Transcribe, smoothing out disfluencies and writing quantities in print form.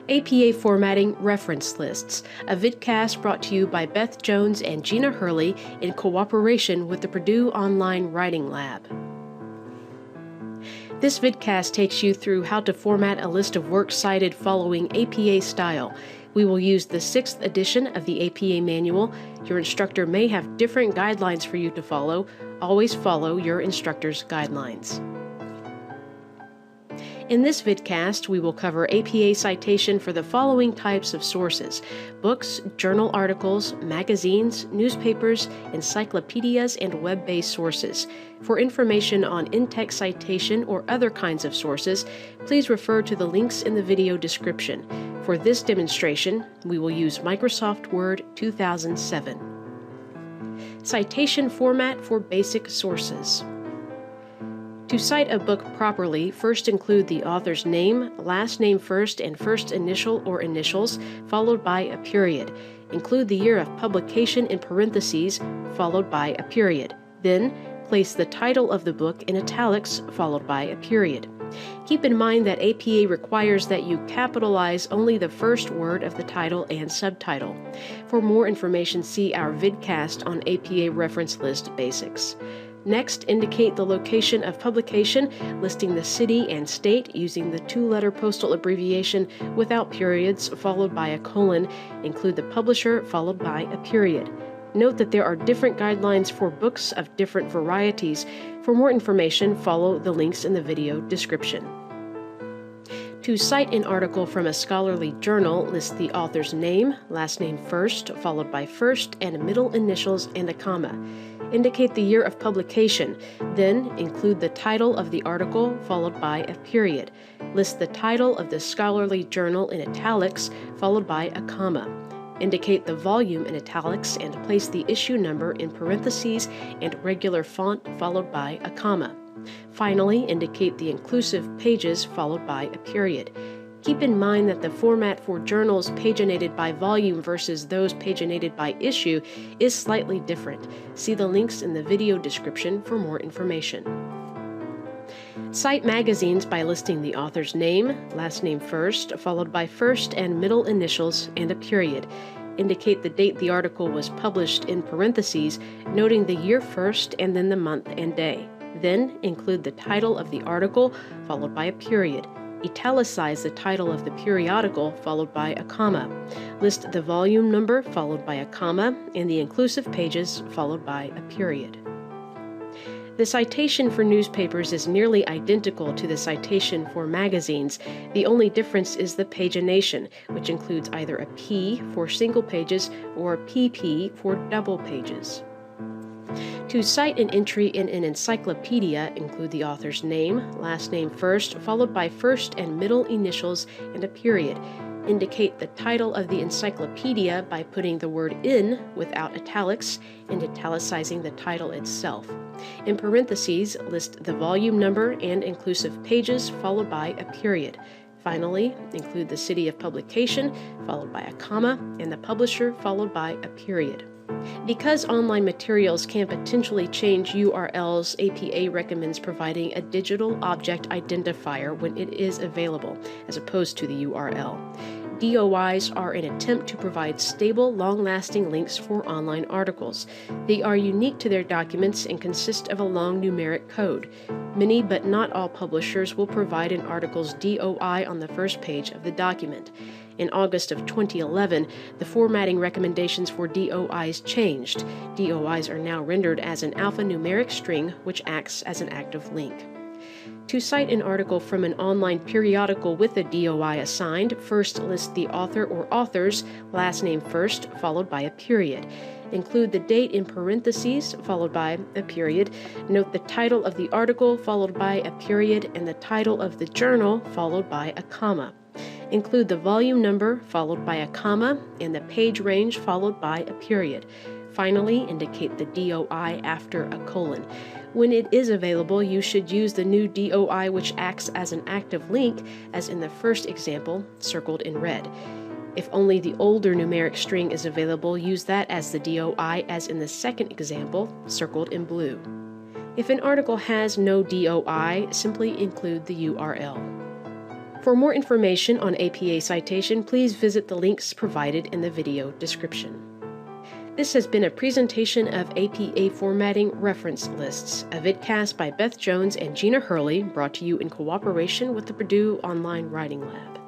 APA Formatting Reference Lists, a vidcast brought to you by Beth Jones and Gina Hurley in cooperation with the Purdue Online Writing Lab. This vidcast takes you through how to format a list of works cited following APA style. We will use the 6th edition of the APA manual. Your instructor may have different guidelines for you to follow. Always follow your instructor's guidelines. In this vidcast, we will cover APA citation for the following types of sources: books, journal articles, magazines, newspapers, encyclopedias, and web-based sources. For information on in-text citation or other kinds of sources, please refer to the links in the video description. For this demonstration, we will use Microsoft Word 2007. Citation format for basic sources. To cite a book properly, first include the author's name, last name first, and first initial or initials, followed by a period. Include the year of publication in parentheses, followed by a period. Then, place the title of the book in italics, followed by a period. Keep in mind that APA requires that you capitalize only the first word of the title and subtitle. For more information, see our vidcast on APA reference list basics. Next, indicate the location of publication, listing the city and state using the 2-letter postal abbreviation without periods, followed by a colon. Include the publisher, followed by a period. Note that there are different guidelines for books of different varieties. For more information, follow the links in the video description. To cite an article from a scholarly journal, list the author's name, last name first, followed by first and middle initials and a comma. Indicate the year of publication, then include the title of the article, followed by a period. List the title of the scholarly journal in italics, followed by a comma. Indicate the volume in italics and place the issue number in parentheses and regular font, followed by a comma. Finally, indicate the inclusive pages, followed by a period. Keep in mind that the format for journals paginated by volume versus those paginated by issue is slightly different. See the links in the video description for more information. Cite magazines by listing the author's name, last name first, followed by first and middle initials and a period. Indicate the date the article was published in parentheses, noting the year first and then the month and day. Then include the title of the article, followed by a period. Italicize the title of the periodical, followed by a comma. List the volume number, followed by a comma, and the inclusive pages, followed by a period. The citation for newspapers is nearly identical to the citation for magazines. The only difference is the pagination, which includes either a P for single pages or a PP for double pages. To cite an entry in an encyclopedia, include the author's name, last name first, followed by first and middle initials and a period. Indicate the title of the encyclopedia by putting the word "in" without italics and italicizing the title itself. In parentheses, list the volume number and inclusive pages, followed by a period. Finally, include the city of publication, followed by a comma, and the publisher, followed by a period. Because online materials can potentially change URLs, APA recommends providing a digital object identifier when it is available, as opposed to the URL. DOIs are an attempt to provide stable, long-lasting links for online articles. They are unique to their documents and consist of a long numeric code. Many, but not all publishers will provide an article's DOI on the first page of the document. In August of 2011, the formatting recommendations for DOIs changed. DOIs are now rendered as an alphanumeric string, which acts as an active link. To cite an article from an online periodical with a DOI assigned, first list the author or authors, last name first, followed by a period. Include the date in parentheses, followed by a period. Note the title of the article, followed by a period, and the title of the journal, followed by a comma. Include the volume number, followed by a comma, and the page range, followed by a period. Finally, indicate the DOI after a colon. When it is available, you should use the new DOI, which acts as an active link, as in the first example, circled in red. If only the older numeric string is available, use that as the DOI, as in the second example, circled in blue. If an article has no DOI, simply include the URL. For more information on APA citation, please visit the links provided in the video description. This has been a presentation of APA Formatting Reference Lists, a vidcast by Beth Jones and Gina Hurley, brought to you in cooperation with the Purdue Online Writing Lab.